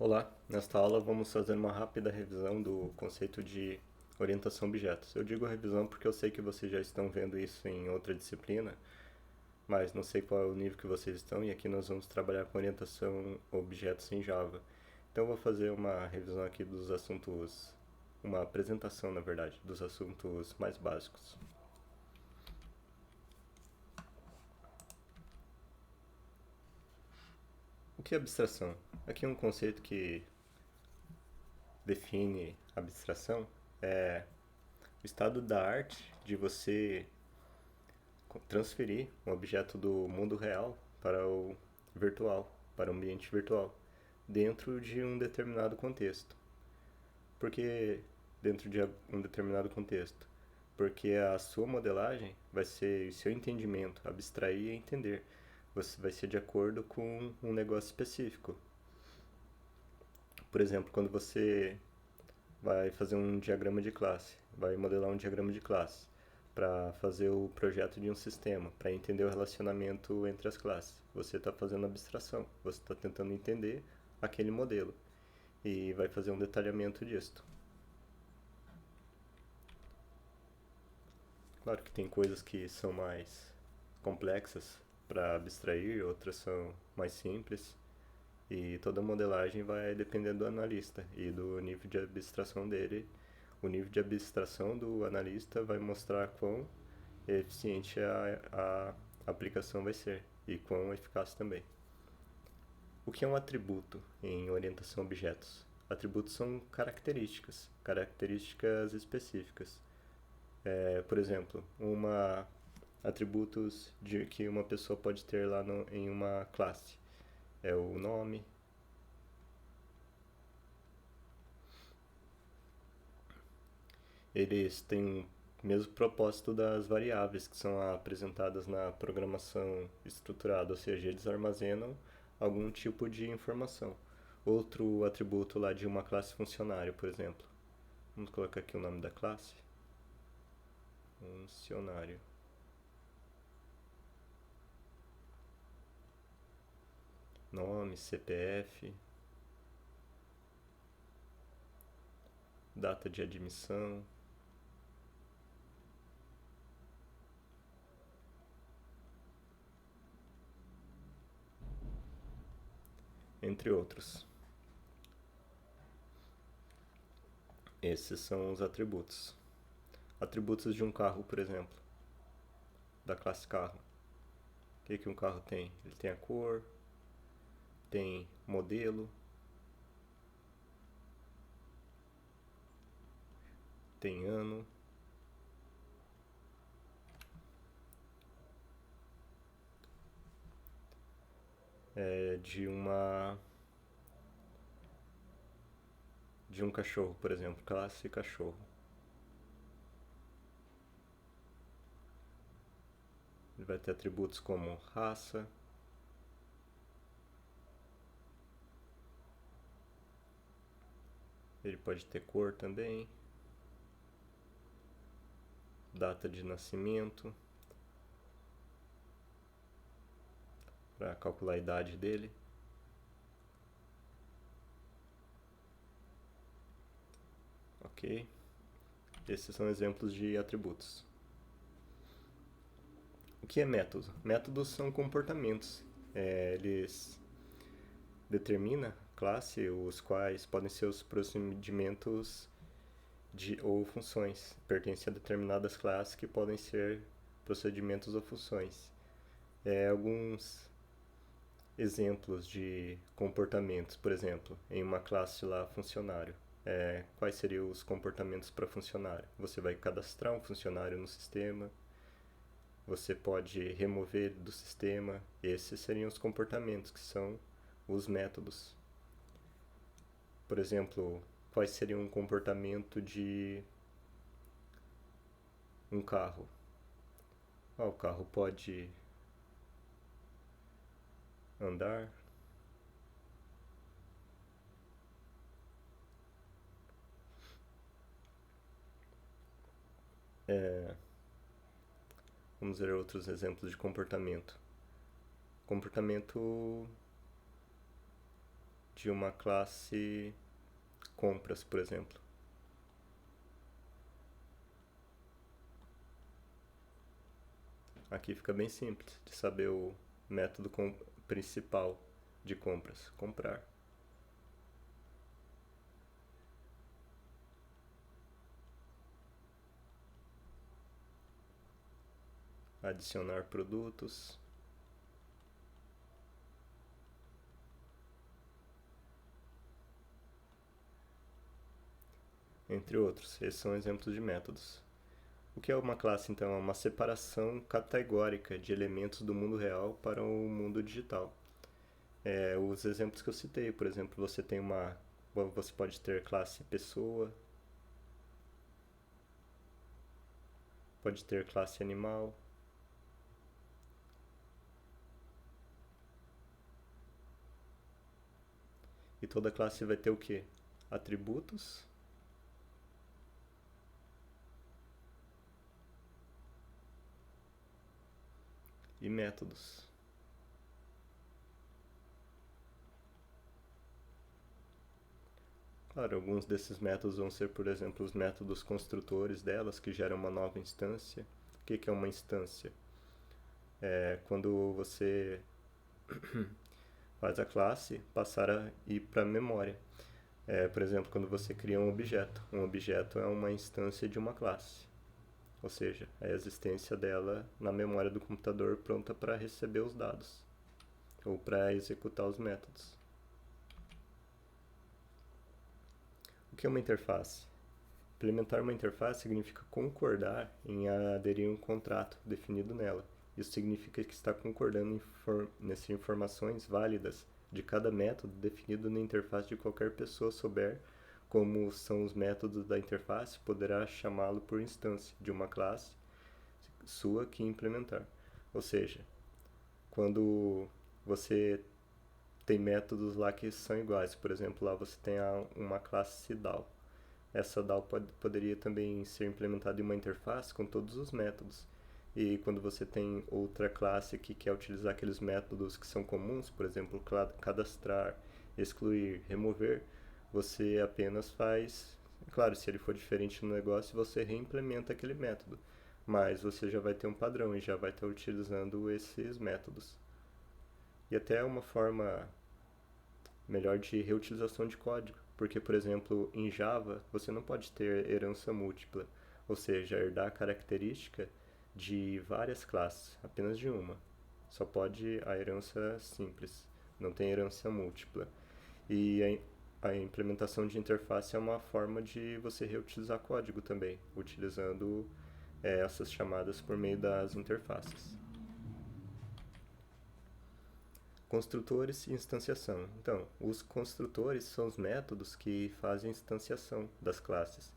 Olá, nesta aula vamos fazer uma rápida revisão do conceito de orientação a objetos. Eu digo revisão porque eu sei que vocês já estão vendo isso em outra disciplina, mas não sei qual é o nível que vocês estão e aqui nós vamos trabalhar com orientação a objetos em Java. Então eu vou fazer uma revisão aqui dos assuntos, uma apresentação na verdade, dos assuntos mais básicos. O que é abstração? Aqui um conceito que define abstração é o estado da arte de você transferir um objeto do mundo real para o virtual, para o ambiente virtual, dentro de um determinado contexto. Por que dentro de um determinado contexto? Porque a sua modelagem vai ser, o seu entendimento, abstrair e entender, você vai ser de acordo com um negócio específico. Por exemplo, quando você vai fazer um diagrama de classe, vai modelar um diagrama de classe para fazer o projeto de um sistema, para entender o relacionamento entre as classes. Você está fazendo abstração, você está tentando entender aquele modelo e vai fazer um detalhamento disto. Claro que tem coisas que são mais complexas para abstrair, outras são mais simples, e toda modelagem vai depender do analista e do nível de abstração dele. O nível de abstração do analista vai mostrar quão eficiente a aplicação vai ser e quão eficaz também. O que é um atributo em orientação a objetos? Atributos são características específicas. Por exemplo, atributos que uma pessoa pode ter lá em uma classe. É o nome. Eles têm o mesmo propósito das variáveis que são apresentadas na programação estruturada, ou seja, eles armazenam algum tipo de informação. Outro atributo lá de uma classe funcionário, por exemplo. Vamos colocar aqui o nome da classe. Funcionário. Nome, CPF, data de admissão, entre outros. Esses são os atributos. Atributos de um carro, por exemplo, da classe carro. O que um carro tem? Ele tem a cor, tem modelo, tem ano, de um cachorro, por exemplo, classe cachorro. Ele vai ter atributos como raça, ele pode ter cor também, data de nascimento, para calcular a idade dele. Ok? Esses são exemplos de atributos. O que é método? Métodos são comportamentos. Eles determinam classe, os quais podem ser os procedimentos ou funções. Pertencem a determinadas classes que podem ser procedimentos ou funções. Alguns exemplos de comportamentos, por exemplo, em uma classe lá funcionário. Quais seriam os comportamentos para funcionário? Você vai cadastrar um funcionário no sistema, você pode remover do sistema. Esses seriam os comportamentos, que são os métodos. Por exemplo, quais seriam um comportamento de um carro? O carro pode andar, vamos ver outros exemplos de comportamento. Comportamento de uma classe compras, por exemplo. Aqui fica bem simples de saber o método principal de compras, comprar. Adicionar produtos. Entre outros. Esses são exemplos de métodos. O que é uma classe, então? É uma separação categórica de elementos do mundo real para o mundo digital. Os exemplos que eu citei, por exemplo, você pode ter classe pessoa, pode ter classe animal, e toda classe vai ter o quê? Atributos e métodos. Claro, alguns desses métodos vão ser, por exemplo, os métodos construtores delas, que geram uma nova instância. O que é uma instância? É quando você faz a classe passar a ir para a memória. Por exemplo, quando você cria um objeto. Um objeto é uma instância de uma classe. Ou seja, é a existência dela na memória do computador pronta para receber os dados ou para executar os métodos. O que é uma interface? Implementar uma interface significa concordar em aderir a um contrato definido nela. Isso significa que está concordando nessas informações válidas de cada método definido na interface de qualquer pessoa souber como são os métodos da interface, poderá chamá-lo por instância de uma classe sua que implementar. Ou seja, quando você tem métodos lá que são iguais, por exemplo, lá você tem uma classe DAO. Essa DAO poderia também ser implementada em uma interface com todos os métodos. E quando você tem outra classe que quer utilizar aqueles métodos que são comuns, por exemplo, cadastrar, excluir, remover, você apenas faz... Claro, se ele for diferente no negócio, você reimplementa aquele método. Mas você já vai ter um padrão e já vai estar utilizando esses métodos. E até uma forma melhor de reutilização de código. Porque, por exemplo, em Java, você não pode ter herança múltipla, ou seja, herdar a característica de várias classes, apenas de uma. Só pode a herança simples, não tem herança múltipla. E a implementação de interface é uma forma de você reutilizar código também, utilizando essas chamadas por meio das interfaces. Construtores e instanciação. Então, os construtores são os métodos que fazem a instanciação das classes,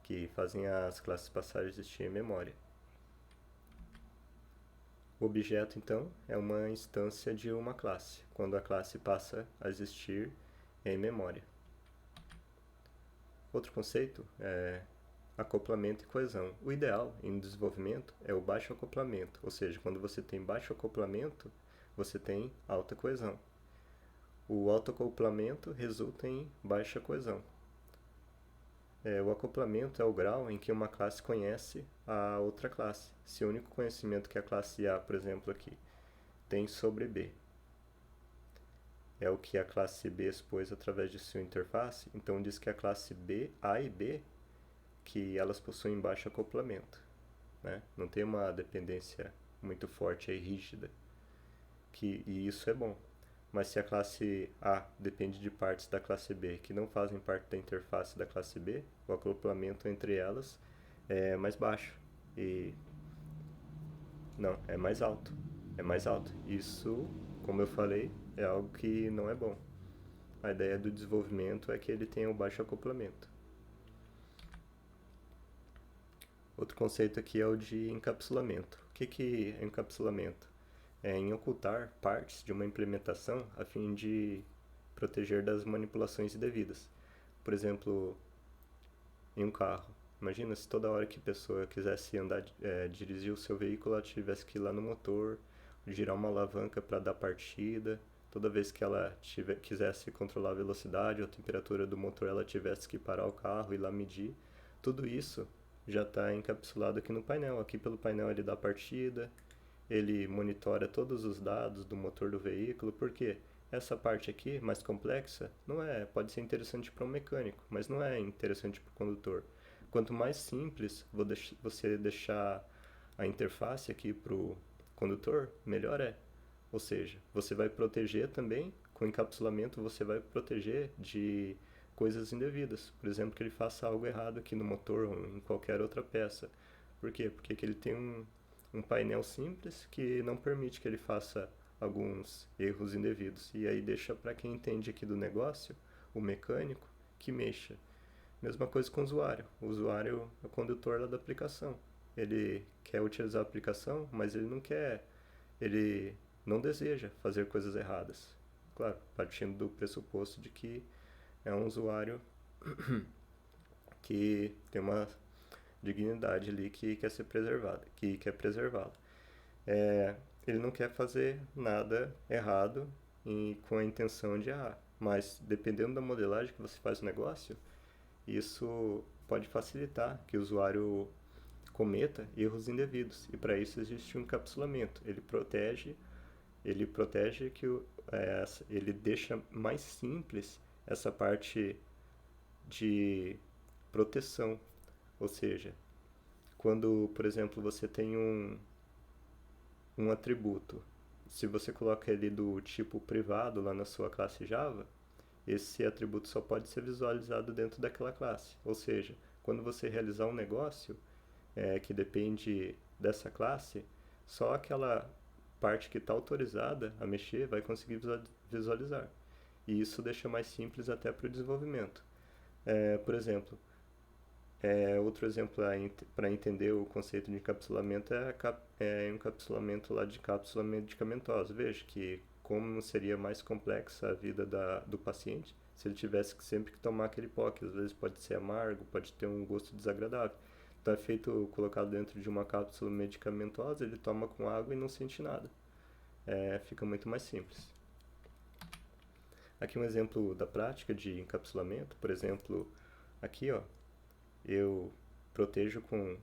que fazem as classes passarem a existir em memória. O objeto, então, é uma instância de uma classe, quando a classe passa a existir em memória. Outro conceito é acoplamento e coesão. O ideal em desenvolvimento é o baixo acoplamento, ou seja, quando você tem baixo acoplamento, você tem alta coesão. O alto acoplamento resulta em baixa coesão. O acoplamento é o grau em que uma classe conhece a outra classe. Se o único conhecimento que a classe A, por exemplo, aqui, tem sobre B é o que a classe B expôs através de sua interface, então diz que a classe B, A e B, que elas possuem baixo acoplamento. Né? Não tem uma dependência muito forte e rígida. E isso é bom. Mas se a classe A depende de partes da classe B que não fazem parte da interface da classe B, o acoplamento entre elas é mais baixo. Não, é mais alto. É mais alto. Isso, como eu falei, é algo que não é bom. A ideia do desenvolvimento é que ele tenha um baixo acoplamento. Outro conceito aqui é o de encapsulamento. O que é encapsulamento? É em ocultar partes de uma implementação a fim de proteger das manipulações indevidas. Por exemplo, em um carro. Imagina se toda hora que a pessoa quisesse dirigir o seu veículo, ela tivesse que ir lá no motor, girar uma alavanca para dar partida, Toda vez que ela quisesse controlar a velocidade ou a temperatura do motor, ela tivesse que parar o carro e ir lá medir. Tudo isso já está encapsulado aqui no painel. Aqui pelo painel ele dá partida, ele monitora todos os dados do motor do veículo, porque essa parte aqui, mais complexa, não é, pode ser interessante para um mecânico, mas não é interessante para o condutor. Quanto mais simples você deixar a interface aqui para o condutor, melhor é. Ou seja, você vai proteger também, com encapsulamento, você vai proteger de coisas indevidas. Por exemplo, que ele faça algo errado aqui no motor ou em qualquer outra peça. Por quê? Porque ele tem um painel simples que não permite que ele faça alguns erros indevidos. E aí deixa para quem entende aqui do negócio, o mecânico, que mexa. Mesma coisa com o usuário. O usuário é o condutor lá da aplicação. Ele quer utilizar a aplicação, mas ele não deseja fazer coisas erradas. Claro, partindo do pressuposto de que é um usuário que tem uma dignidade ali que quer ser preservada, que quer preservá-la. Ele não quer fazer nada errado com a intenção de errar, mas dependendo da modelagem que você faz o negócio, isso pode facilitar que o usuário cometa erros indevidos, e para isso existe um encapsulamento. Ele protege ele deixa mais simples essa parte de proteção. Ou seja, quando, por exemplo, você tem um atributo, se você coloca ele do tipo privado lá na sua classe Java, esse atributo só pode ser visualizado dentro daquela classe. Ou seja, quando você realizar um negócio que depende dessa classe, só aquela parte que está autorizada a mexer vai conseguir visualizar. E isso deixa mais simples até para o desenvolvimento. Por exemplo, outro exemplo para entender o conceito de encapsulamento é encapsulamento lá de cápsula medicamentosa. Veja que como seria mais complexa a vida do paciente se ele tivesse sempre que tomar aquele pó, que às vezes pode ser amargo, pode ter um gosto desagradável. Então colocado dentro de uma cápsula medicamentosa, ele toma com água e não sente nada. Fica muito mais simples. Aqui um exemplo da prática de encapsulamento, por exemplo, aqui ó, eu protejo com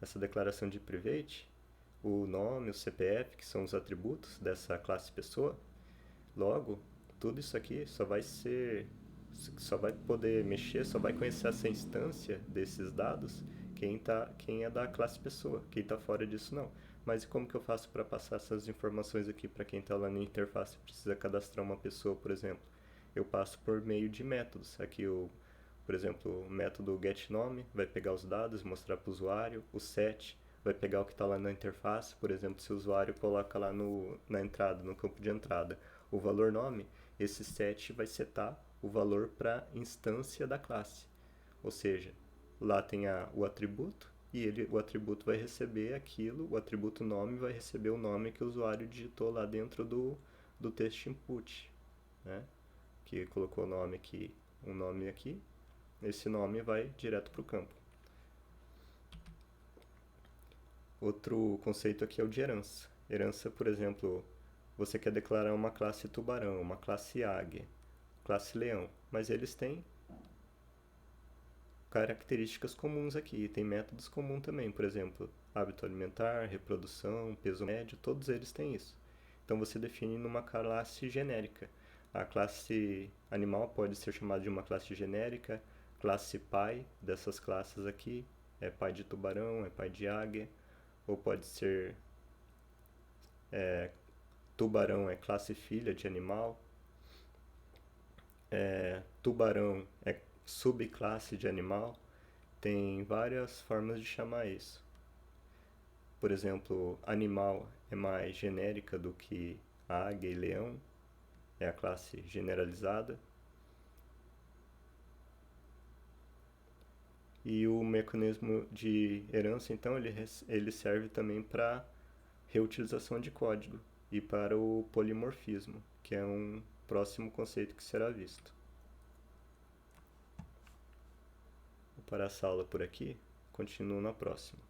essa declaração de private o nome, o CPF, que são os atributos dessa classe pessoa. Logo, tudo isso aqui só vai poder mexer, só vai conhecer essa instância desses dados quem é da classe pessoa. Quem está fora disso não. Mas e como que eu faço para passar essas informações aqui para quem está lá na interface e precisa cadastrar uma pessoa, por exemplo? Eu passo por meio de métodos. Aqui, por exemplo, o método getNome vai pegar os dados e mostrar para o usuário. O set vai pegar o que está lá na interface. Por exemplo, se o usuário coloca lá na entrada, no campo de entrada, o valor nome, esse set vai setar o valor para instância da classe. Ou seja, lá tem o atributo e o atributo vai receber aquilo, o atributo nome vai receber o nome que o usuário digitou lá dentro do texto input, né? Que colocou o nome aqui, um nome aqui, esse nome vai direto para o campo. Outro conceito aqui é o de herança. Herança, por exemplo, você quer declarar uma classe tubarão, uma classe águia, classe leão, mas eles têm características comuns aqui, tem métodos comuns também, por exemplo, hábito alimentar, reprodução, peso médio, todos eles têm isso. Então você define numa classe genérica. A classe animal pode ser chamada de uma classe genérica, classe pai dessas classes aqui, é pai de tubarão, é pai de águia, ou pode ser tubarão é classe filha de animal, tubarão é subclasse de animal. Tem várias formas de chamar isso. Por exemplo, animal é mais genérica do que águia e leão, é a classe generalizada. E o mecanismo de herança, então, ele serve também para reutilização de código e para o polimorfismo, que é um próximo conceito que será visto. Vou parar essa aula por aqui, continuo na próxima.